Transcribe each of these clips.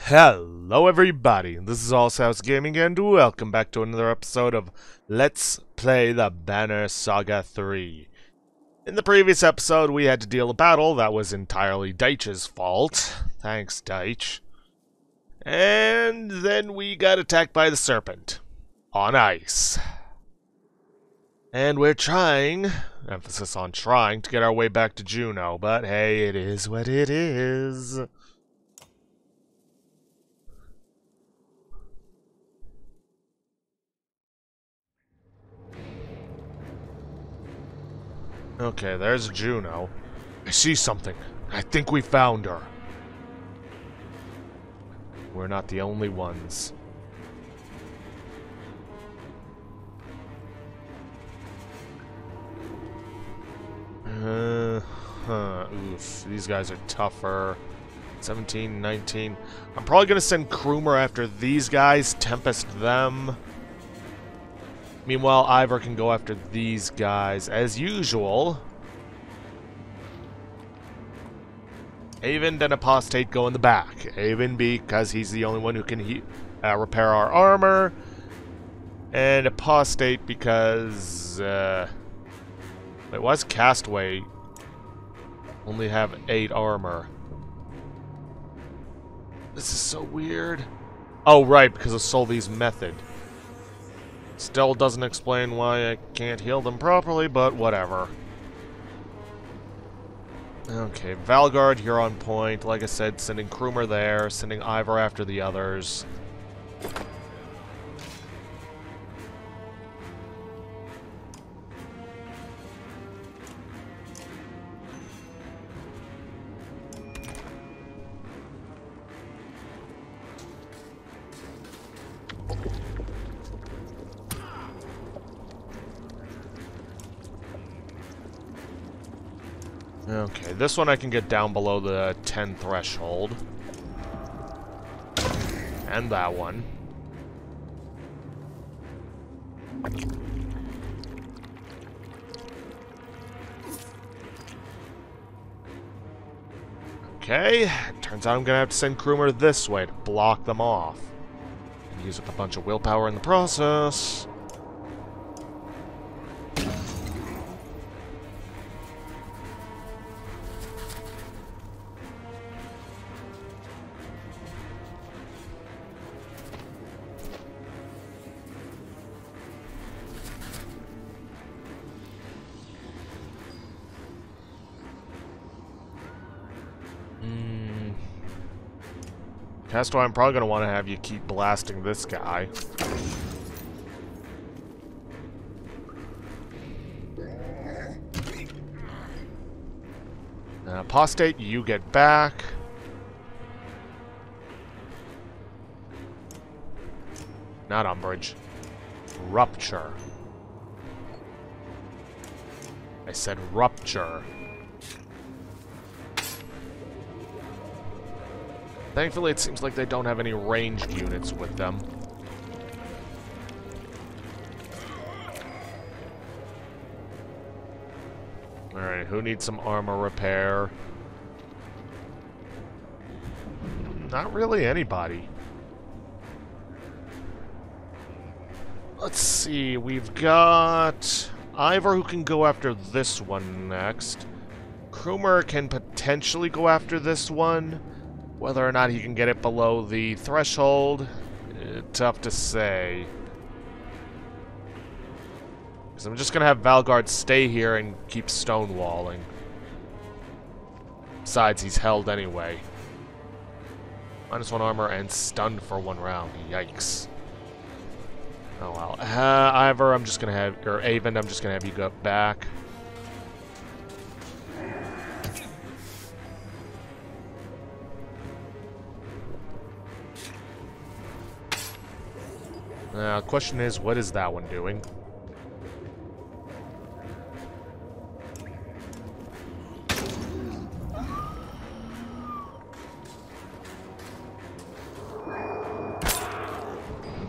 Hello everybody, this is Allshouse Gaming and welcome back to another episode of Let's Play the Banner Saga 3. In the previous episode we had to deal a battle that was entirely Deitch's fault. Thanks, Deitch. And then we got attacked by the serpent. On ice. And we're trying, emphasis on trying, to get our way back to Juno, but hey, it is what it is. Okay, there's Juno. I see something. I think we found her. We're not the only ones. Oof, these guys are tougher. 17, 19. I'm probably gonna send Krumer after these guys, Tempest them. Meanwhile, Ivor can go after these guys, as usual. Avon and Apostate go in the back. Avon because he's the only one who can repair our armor. And Apostate because... wait, why does Castaway only have 8 armor? This is so weird. Oh, right, because of Solvy's method. Still doesn't explain why I can't heal them properly, but whatever. Okay, Valgard here on point. Like I said, sending Krumer there, sending Ivor after the others. Okay, this one I can get down below the 10 threshold. And that one. Okay, turns out I'm gonna have to send Krumer this way to block them off. And use up a bunch of willpower in the process. That's why I'm probably going to want to have you keep blasting this guy. Apostate, you get back. Not Umbrage. Rupture. I said rupture. Thankfully, it seems like they don't have any ranged units with them. Alright, who needs some armor repair? Not really anybody. Let's see, we've got Ivor who can go after this one next. Krumer can potentially go after this one. Whether or not he can get it below the threshold, tough to say. Because I'm just going to have Valgard stay here and keep stonewalling. Besides, he's held anyway. -1 armor and stunned for 1 round. Yikes. Oh well. Ivor, I'm just going to have... Or Avon, I'm just going to have you go back. Question is, what is that one doing?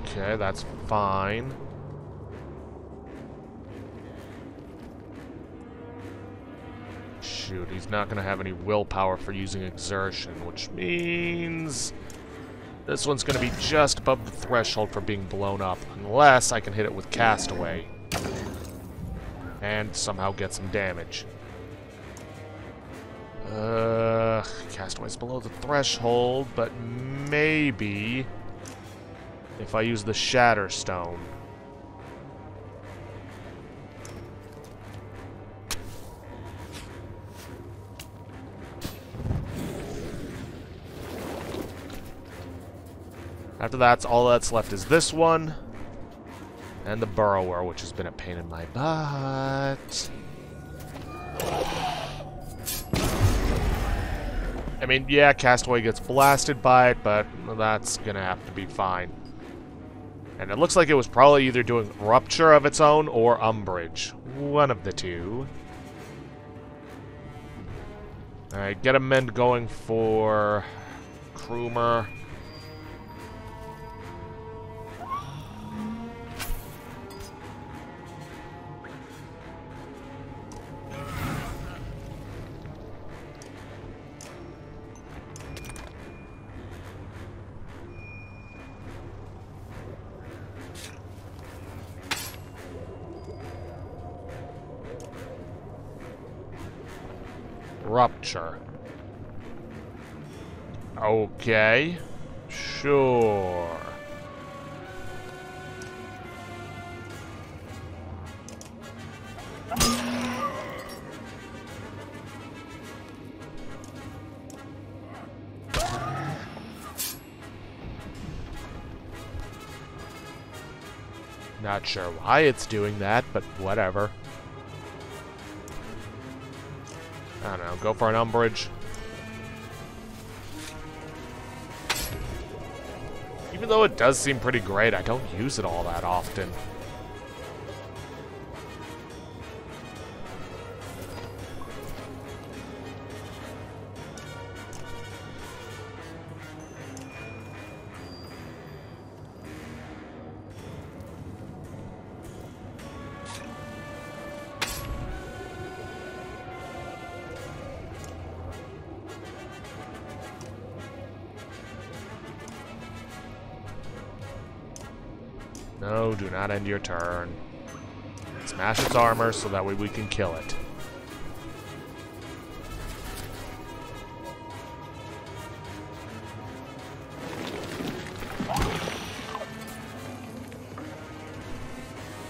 Okay, that's fine. Shoot, he's not going to have any willpower for using exertion, which means This one's going to be just above the threshold for being blown up, unless I can hit it with Castaway. And somehow get some damage. Castaway's below the threshold, but maybe if I use the Shatter Stone. After that, all that's left is this one. And the Burrower, which has been a pain in my butt. I mean, yeah, Castaway gets blasted by it, but that's gonna have to be fine. And it looks like it was probably either doing Rupture of its own or Umbrage. One of the two. Alright, get a mend going for Kroomer. Rupture. Okay. Sure. Not sure why it's doing that, but whatever. I don't know, go for an Umbrage. Even though it does seem pretty great, I don't use it all that often. No, do not end your turn. Smash its armor so that way we can kill it.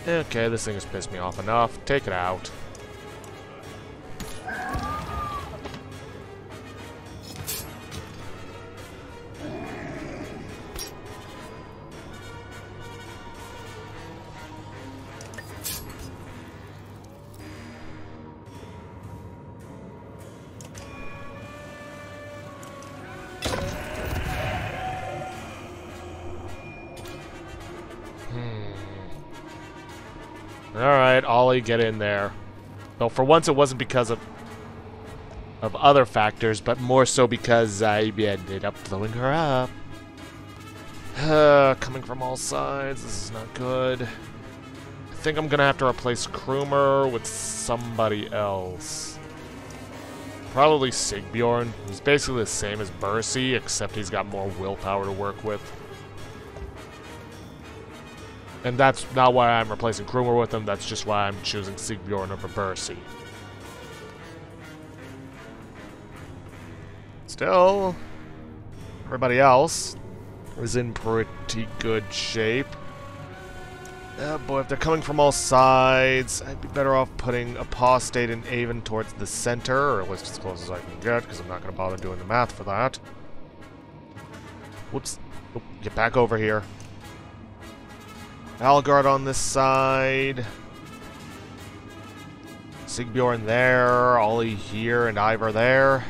Okay, this thing has pissed me off enough. Take it out. Alright, Ollie, get in there. Though for once it wasn't because of other factors, but more so because I ended up blowing her up. Coming from all sides, this is not good. I think I'm gonna have to replace Kroomer with somebody else. Probably Sigbjorn. He's basically the same as Bercy, except he's got more willpower to work with. And that's not why I'm replacing Kroomer with him, that's just why I'm choosing Sigbjorn over Bercy. Still, everybody else is in pretty good shape. Oh boy, if they're coming from all sides, I'd be better off putting Apostate and Avon towards the center, or at least as close as I can get, because I'm not going to bother doing the math for that. Whoops. Oh, get back over here. Algard on this side. Sigbjorn there, Ollie here, and Ivar there.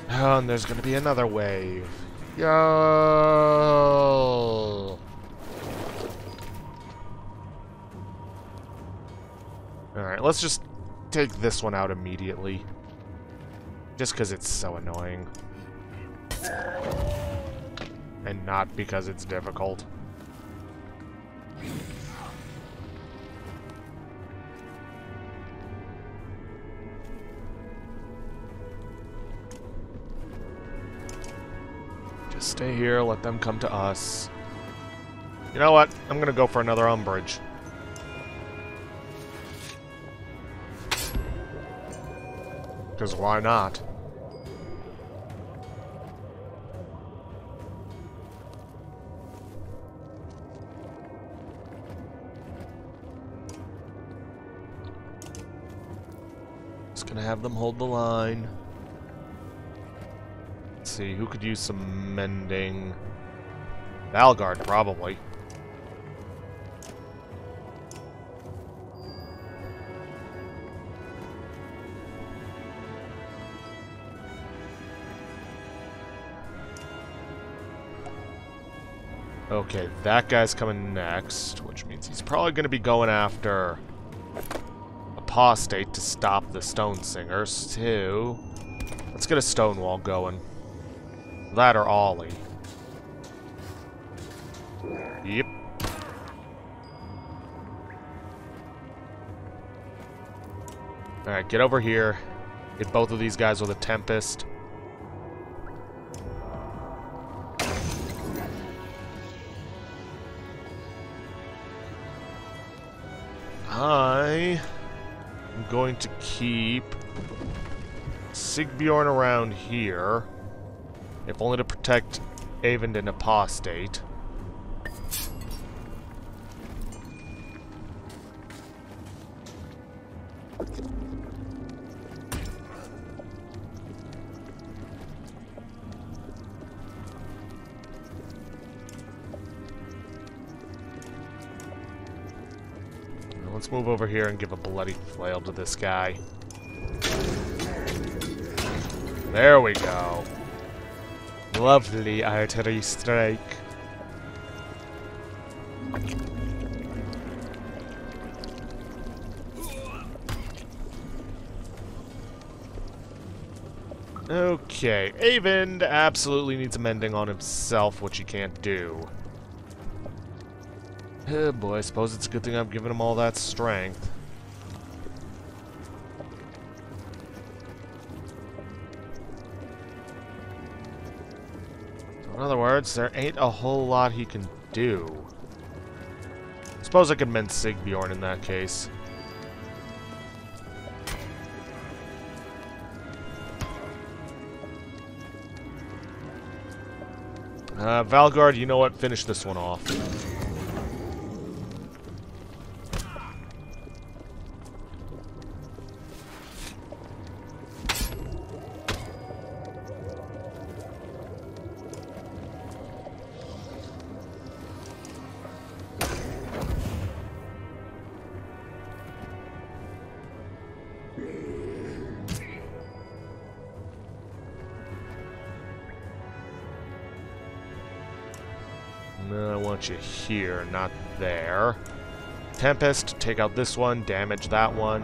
Oh, and there's gonna be another wave. Yo! Alright, let's just take this one out immediately. Just because it's so annoying. And not because it's difficult. Just stay here, let them come to us. You know what? I'm gonna go for another umbrage. Because why not? Just gonna have them hold the line. Let's see, who could use some mending? Valgard, probably. Okay, that guy's coming next, which means he's probably going to be going after Apostate to stop the Stone Singers, too. Let's get a stone wall going. That or Ollie. Yep. Alright, get over here. Hit both of these guys with a Tempest. I am going to keep Sigbjorn around here, if only to protect Eyvind and Apostate. Let's move over here and give a bloody flail to this guy. There we go. Lovely artery strike. Okay, Eyvind absolutely needs a mending on himself, which he can't do. Oh boy, I suppose it's a good thing I've given him all that strength. So in other words, there ain't a whole lot he can do. I suppose I could mend Sigbjorn in that case. Valgard, you know what? Finish this one off. No, I want you here, not there. Tempest, take out this one, damage that one.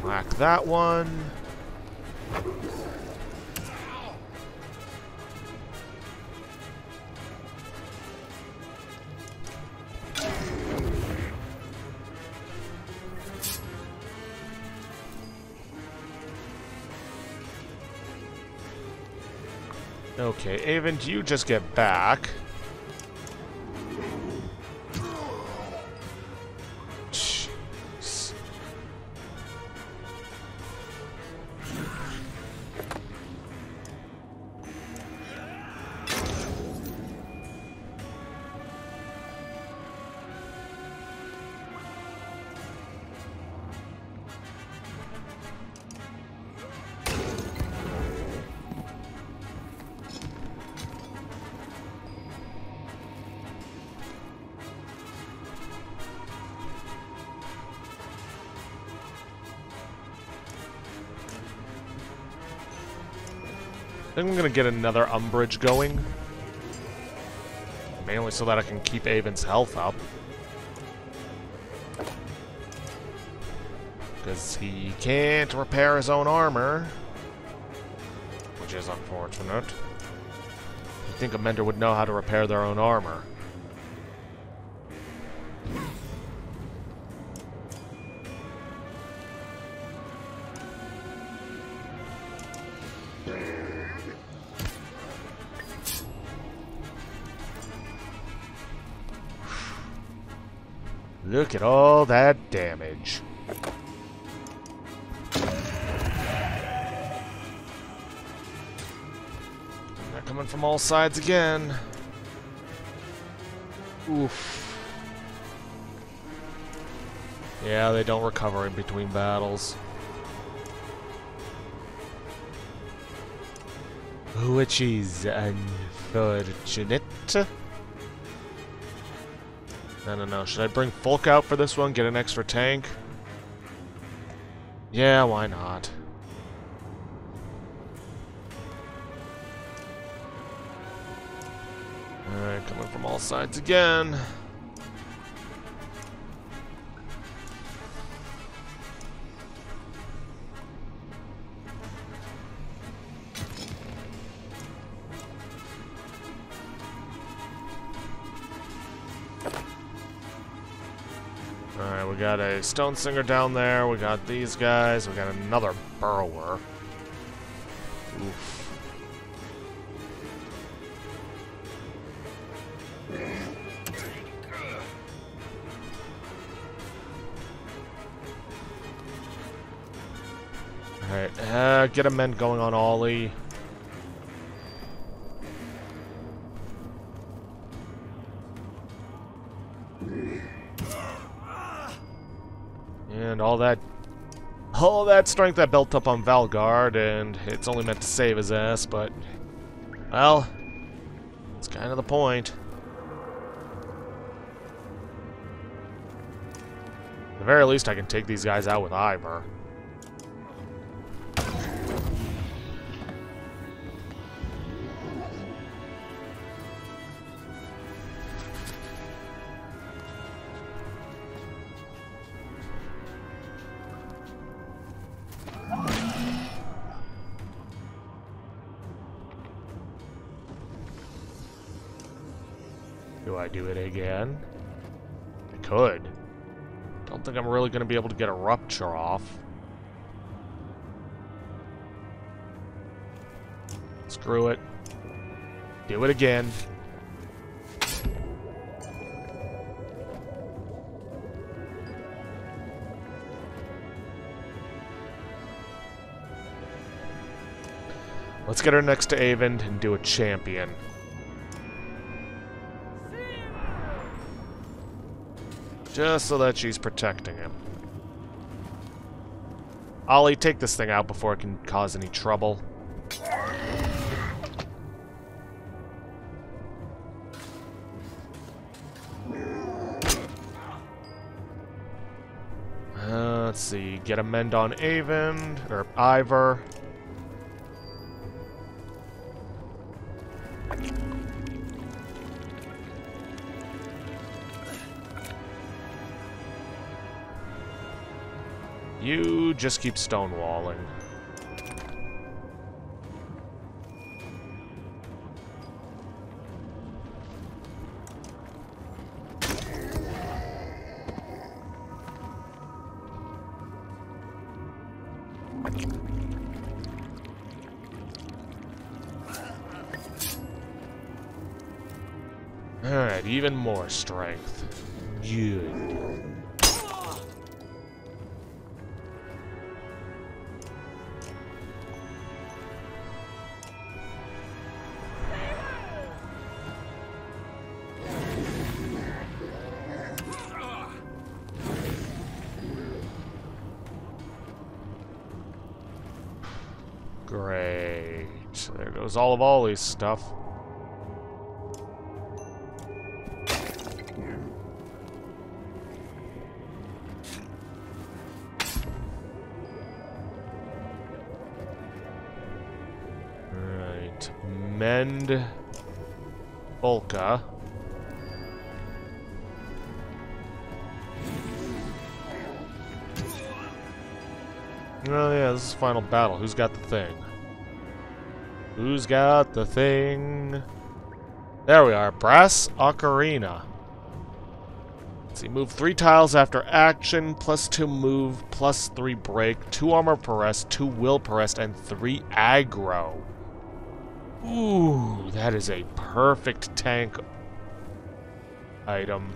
Whack that one. Okay, Eyvind, you just get back. Jeez. think I'm gonna get another umbrage going. Mainly so that I can keep Avon's health up. Because he can't repair his own armor. Which is unfortunate. You'd think a Mender would know how to repair their own armor. Look at all that damage. They're coming from all sides again. Oof. Yeah, they don't recover in between battles. Which is unfortunate. I don't know. Should I bring Folk out for this one? Get an extra tank? Yeah, why not? Alright, coming from all sides again. Alright, we got a Stone Singer down there, we got these guys, we got another Burrower. Oof. Alright, get a Mend going on Ollie. And all that strength that built up on Valgard, and it's only meant to save his ass, but, well, it's kind of the point. At the very least, I can take these guys out with Ivor. Do I do it again? I could. Don't think I'm really going to be able to get a Rupture off. Screw it. Do it again. Let's get her next to Avon and do a champion. Just so that she's protecting him. Ollie, take this thing out before it can cause any trouble. Let's see. Get a Mend on Avon, or Ivor. You just keep stonewalling. Alright, even more strength. Good. Great. There goes all of Ollie's stuff. Alright. Alright. Mend Volca. Oh yeah, this is final battle. Who's got the thing? Who's got the thing? There we are. Brass Ocarina. Let's see, move 3 tiles after action, +2 move, +3 break, 2 armor per rest, 2 will per rest, and 3 aggro. Ooh, that is a perfect tank item.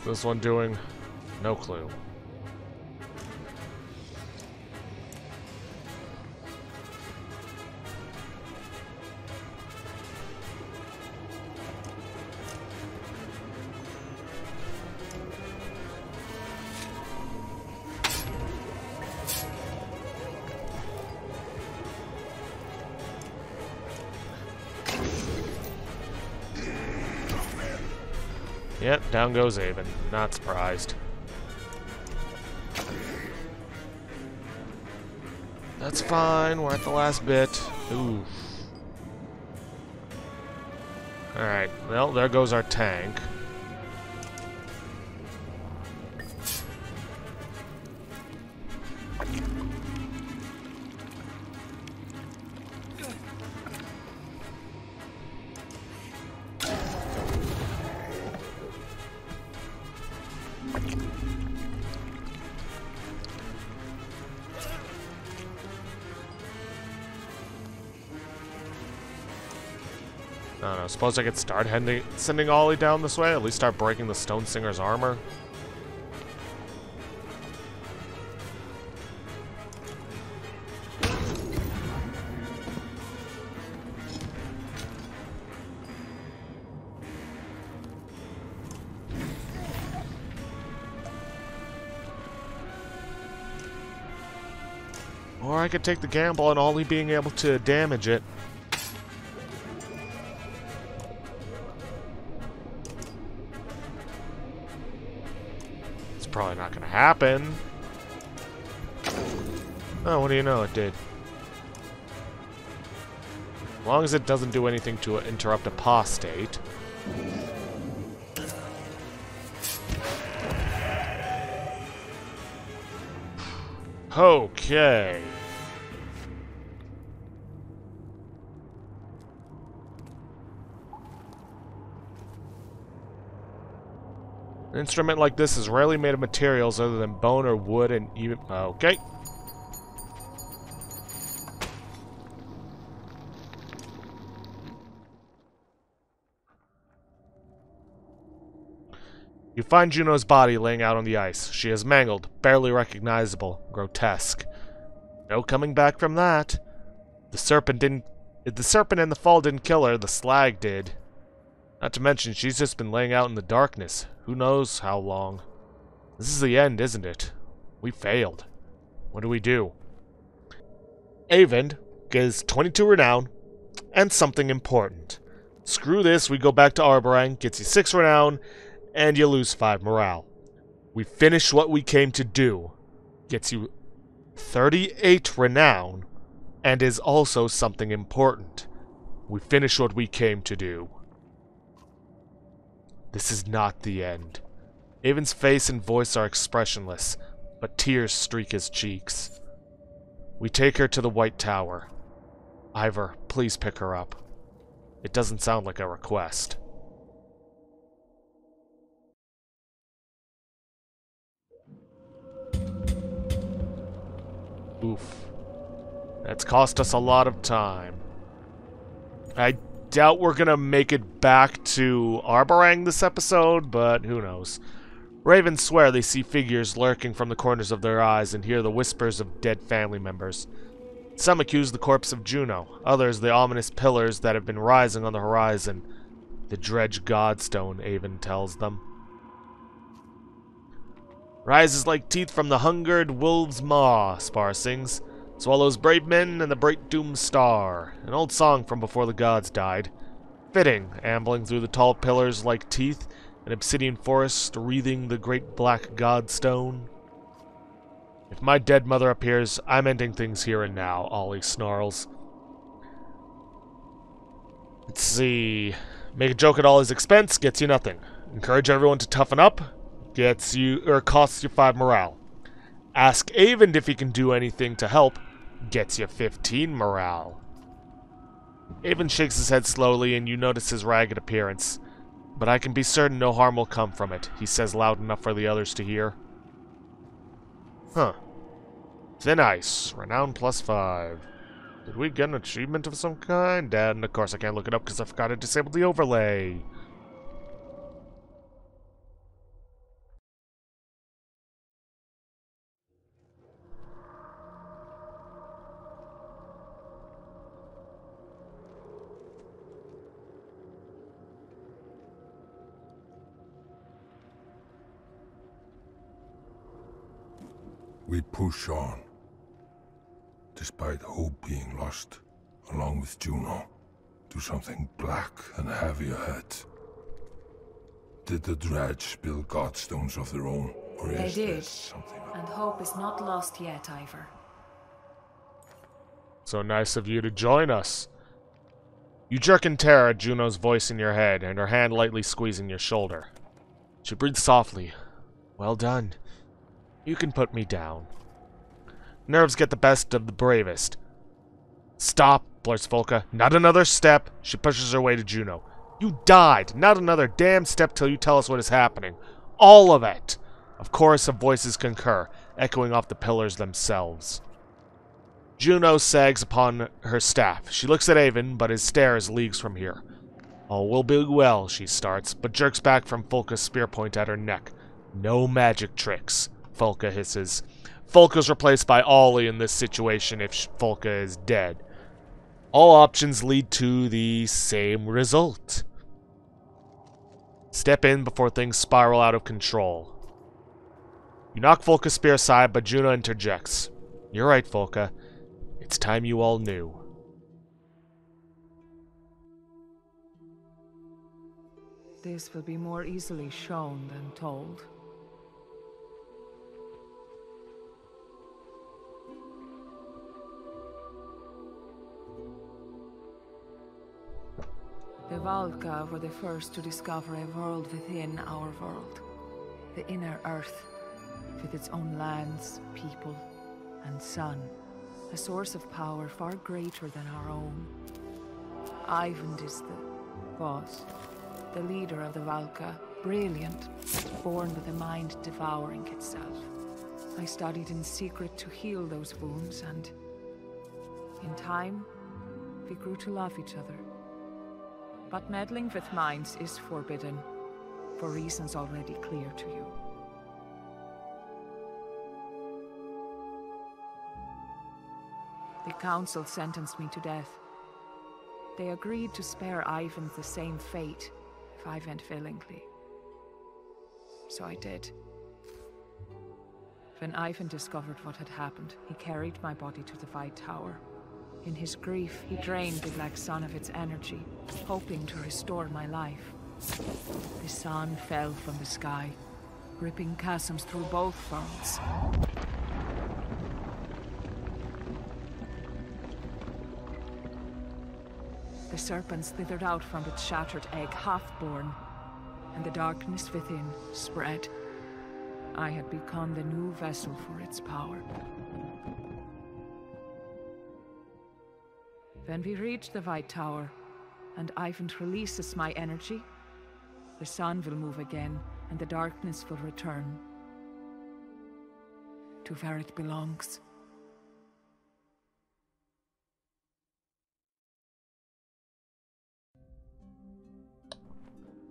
What's this one doing? No clue. Yep, down goes Avon. Not surprised. That's fine, we're at the last bit. Ooh. Alright, well, there goes our tank. I don't know, suppose I could start sending Ollie down this way? At least start breaking the Stone Singer's armor? Or I could take the gamble on Ollie being able to damage it. Probably not gonna happen. Oh, what do you know? It did. As long as it doesn't do anything to interrupt apostate. Okay. An instrument like this is rarely made of materials other than bone or wood and even... Okay. You find Juno's body laying out on the ice. She is mangled, barely recognizable, grotesque. No coming back from that. The serpent and the fall didn't kill her, the slag did. Not to mention, she's just been laying out in the darkness. Who knows how long. This is the end, isn't it? We failed. What do we do? Avon gets 22 renown and something important. Screw this, we go back to Arborang, gets you 6 renown, and you lose 5 morale. We finish what we came to do. Gets you 38 renown, and is also something important. We finish what we came to do. This is not the end. Avon's face and voice are expressionless, but tears streak his cheeks. We take her to the White Tower. Ivor, please pick her up. It doesn't sound like a request. Oof. That's cost us a lot of time. I doubt we're gonna make it back to Arborang this episode, but who knows. Ravens swear they see figures lurking from the corners of their eyes and hear the whispers of dead family members. Some accuse the corpse of Juno, others the ominous pillars that have been rising on the horizon. The dredge godstone, Avon tells them. Rises like teeth from the hungered wolf's maw, Spar sings. Swallows brave men and the bright doom star. An old song from before the gods died. Fitting, ambling through the tall pillars like teeth, an obsidian forest wreathing the great black godstone. If my dead mother appears, I'm ending things here and now, Ollie snarls. Let's see. Make a joke at all his expense, gets you nothing. Encourage everyone to toughen up, gets you, or costs you 5 morale. Ask Avon if he can do anything to help, gets you 15 morale. Avon shakes his head slowly and you notice his ragged appearance. But I can be certain no harm will come from it, he says loud enough for the others to hear. Huh. Thin ice. Renown +5. Did we get an achievement of some kind? And of course I can't look it up because I forgot to disable the overlay. We push on, despite hope being lost, along with Juno, to something black and heavy ahead. Did the dredge build godstones of their own, or they is did, this something? And hope is not lost yet, Ivor. So nice of you to join us. You jerk in terror at Juno's voice in your head, and her hand lightly squeezing your shoulder. She breathes softly. Well done. You can put me down. Nerves get the best of the bravest. Stop, blurts Volka. Not another step. She pushes her way to Juno. You died. Not another damn step till you tell us what is happening. All of it. A chorus of voices concur, echoing off the pillars themselves. Juno sags upon her staff. She looks at Avon, but his stare is leagues from here. All will be well, she starts, but jerks back from Volka's spear point at her neck. No magic tricks, Volka hisses. Volka's replaced by Ollie in this situation if Volka is dead. All options lead to the same result. Step in before things spiral out of control. You knock Volka's spear aside, but Juno interjects. You're right, Volka. It's time you all knew. This will be more easily shown than told. The Valka were the first to discover a world within our world. The inner earth, with its own lands, people, and sun. A source of power far greater than our own. Ivan was the leader of the Valka, brilliant, born with a mind devouring itself. I studied in secret to heal those wounds, and in time, we grew to love each other. But meddling with minds is forbidden, for reasons already clear to you. The council sentenced me to death. They agreed to spare Ivan the same fate if I went willingly. So I did. When Ivan discovered what had happened, he carried my body to the White Tower. In his grief, he drained the Black Sun of its energy, hoping to restore my life. The sun fell from the sky, ripping chasms through both worlds. The serpent slithered out from its shattered egg, half-born, and the darkness within spread. I had become the new vessel for its power. When we reach the White Tower, and Ivan releases my energy, the sun will move again, and the darkness will return to where it belongs.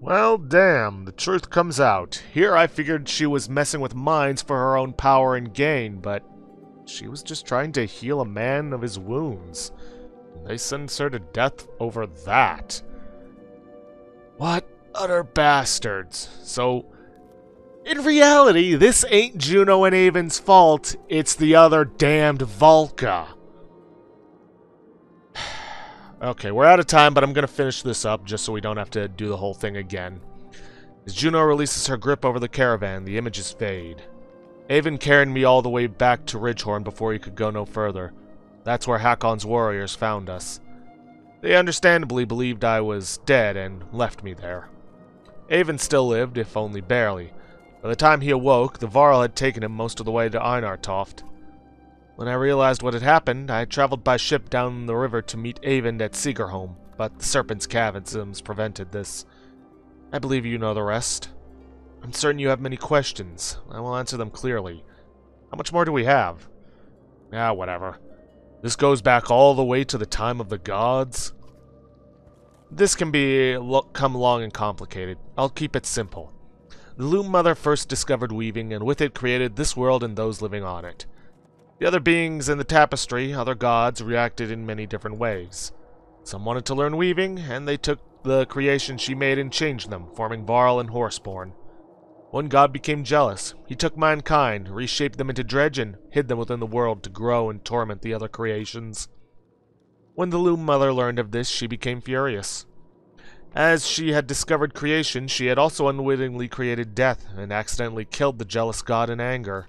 Well, damn, the truth comes out. Here I figured she was messing with minds for her own power and gain, but She was just trying to heal a man of his wounds. They sentenced her to death over that. What utter bastards. So, in reality, this ain't Juno and Avon's fault. It's the other damned Volca. Okay, we're out of time, but I'm going to finish this up just so we don't have to do the whole thing again. As Juno releases her grip over the caravan, the images fade. Avon carried me all the way back to Ridgehorn before he could go no further. That's where Hakon's warriors found us. They understandably believed I was dead and left me there. Avon still lived, if only barely. By the time he awoke, the Varl had taken him most of the way to Einartoft. When I realized what had happened, I traveled by ship down the river to meet Avon at Seegerholm, but the Serpent's Chasms prevented this. I believe you know the rest. I'm certain you have many questions. I will answer them clearly. How much more do we have? Ah, whatever. This goes back all the way to the time of the gods. This can come long and complicated. I'll keep it simple. The Loom Mother first discovered weaving, and with it created this world and those living on it. The other beings in the tapestry, other gods, reacted in many different ways. Some wanted to learn weaving, and they took the creation she made and changed them, forming Varl and Horseborn. One god became jealous. He took mankind, reshaped them into dredge, and hid them within the world to grow and torment the other creations. When the Loom Mother learned of this, she became furious. As she had discovered creation, she had also unwittingly created death, and accidentally killed the jealous god in anger.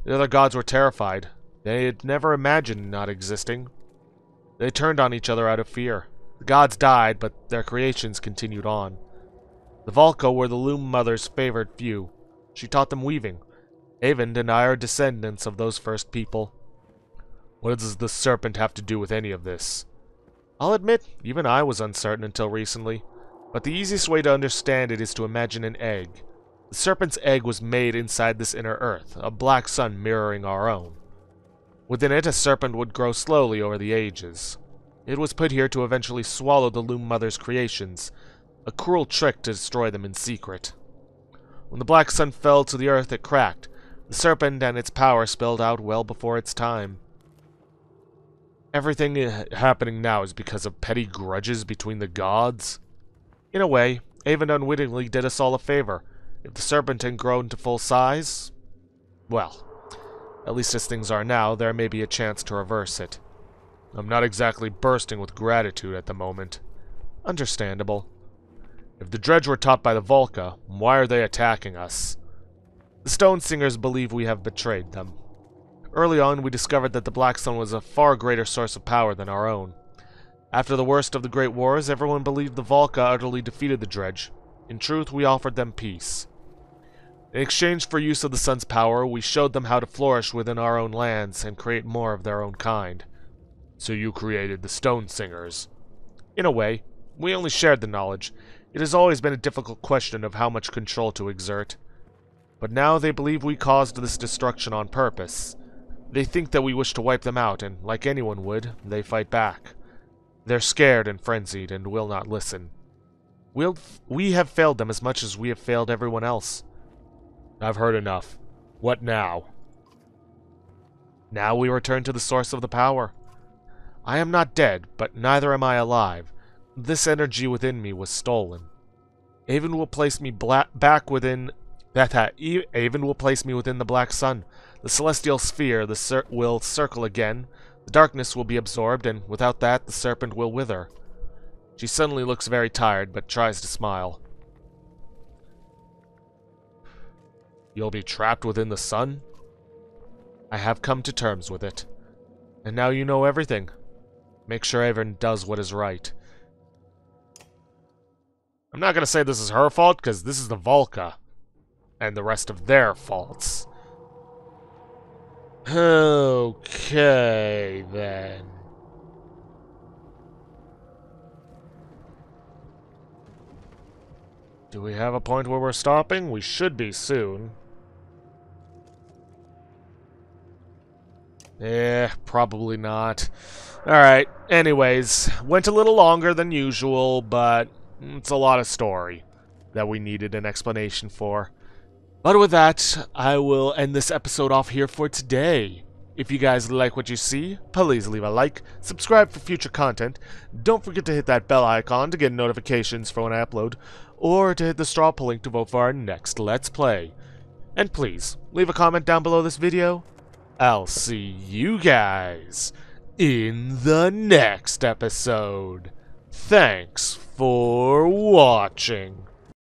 The other gods were terrified. They had never imagined not existing. They turned on each other out of fear. The gods died, but their creations continued on. The Volca were the Loom Mother's favored few. She taught them weaving. Avon and I are descendants of those first people. What does the Serpent have to do with any of this? I'll admit, even I was uncertain until recently, but the easiest way to understand it is to imagine an egg. The Serpent's egg was made inside this inner earth, a black sun mirroring our own. Within it, a serpent would grow slowly over the ages. It was put here to eventually swallow the Loom Mother's creations, a cruel trick to destroy them in secret. When the black sun fell to the earth, it cracked. The serpent and its power spilled out well before its time. Everything happening now is because of petty grudges between the gods? In a way, Avon unwittingly did us all a favor. If the serpent had grown to full size, well, at least as things are now, there may be a chance to reverse it. I'm not exactly bursting with gratitude at the moment. Understandable. If the dredge were taught by the Volca, why are they attacking us? The Stone Singers believe we have betrayed them. Early on, we discovered that the Black Sun was a far greater source of power than our own. After the worst of the Great Wars, everyone believed the Volca utterly defeated the dredge. In truth, we offered them peace. In exchange for use of the sun's power, we showed them how to flourish within our own lands and create more of their own kind. So you created the Stone Singers. In a way, we only shared the knowledge. It has always been a difficult question of how much control to exert. But now they believe we caused this destruction on purpose. They think that we wish to wipe them out, and like anyone would, they fight back. They're scared and frenzied and will not listen. We have failed them as much as we have failed everyone else. I've heard enough. What now? Now we return to the source of the power. I am not dead, but neither am I alive. This energy within me was stolen. Avon will place me back within... Avon will place me within the Black Sun. The celestial sphere will circle again. The darkness will be absorbed, and without that, the serpent will wither. She suddenly looks very tired, but tries to smile. You'll be trapped within the sun? I have come to terms with it. And now you know everything. Make sure Avon does what is right. I'm not going to say this is her fault, because this is the Volca. And the rest of their faults. Okay, then. Do we have a point where we're stopping? We should be soon. Probably not. Alright, anyways. Went a little longer than usual, but it's a lot of story that we needed an explanation for. But with that, I will end this episode off here for today. If you guys like what you see, please leave a like, subscribe for future content, don't forget to hit that bell icon to get notifications for when I upload, or to hit the straw poll link to vote for our next Let's Play. And please, leave a comment down below this video. I'll see you guys in the next episode. Thanks for watching.